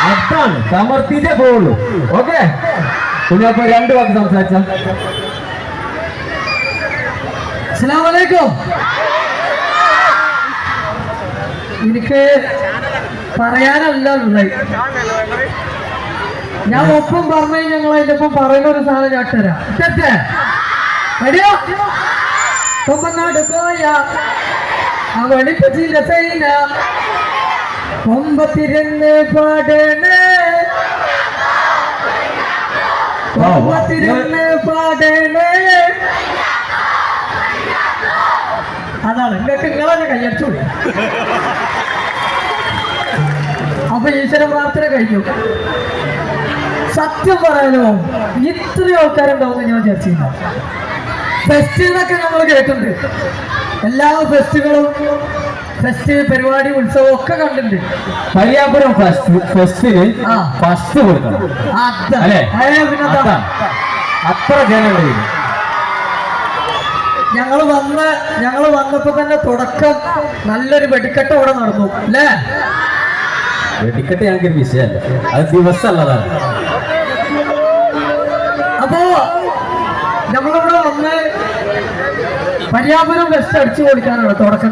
അതാണ് സമർത്ഥിച്ചേ പോവുള്ളൂ. ഓക്കെ, കുഞ്ഞപ്പ രണ്ടു വാക്ക് സംസാരിച്ച. അസ്സലാമു അലൈക്കും. എനിക്ക് പറയാനല്ല ഉള്ളത്, ഞാൻ ഒപ്പം പറഞ്ഞു ഞങ്ങൾ അതിന്റെ ഒപ്പം പറയുന്ന ഒരു സാധനം ഞാൻ തരാം. കൊമ്പനാട് പോയ അവളിപ്പ ചില സൈന കൊമ്പത്തിരുന്ന് പാടണേ, കൊമ്പത്തിരുന്ന് പാടണേ. അതാണ് നിങ്ങൾക്ക് നിങ്ങളെ കയ്യടിച്ചോളി. അപ്പൊ ഈശ്വര പ്രാർത്ഥന കഴിഞ്ഞു. സത്യം പറയാനോ ഇത്രയും ആൾക്കാരുണ്ടാവുമെന്ന് ഞാൻ വിചാരിച്ചില്ല. ഫെസ്റ്റിനൊക്കെ നമ്മൾ കേട്ടിട്ടുണ്ട്, എല്ലാ ഫെസ്റ്റുകളും ഫെസ്റ്റ് പരിപാടി ഉത്സവം ഒക്കെ കണ്ടിട്ടുണ്ട്. പരിയാപുരം ഫെസ്റ്റിന് ഫസ്റ്റ് കൊടുക്കണം അല്ലേ? അത്ര ജനങ്ങൾ. ഞങ്ങൾ വന്നപ്പോ തന്നെ തുടക്കം നല്ലൊരു വെടിക്കെട്ട് ഇവിടെ നടന്നു അല്ലേ? വെടിക്കെട്ട് ഞങ്ങൾക്ക് വിഷയമല്ല, അത് ദിവസമുള്ളതാണ്. അപ്പോ നമ്മളിവിടെ വന്ന് പരിയാപുരം ഫെസ്റ്റ് അടിച്ചു കൊടുക്കാനാണ് തുടക്കം.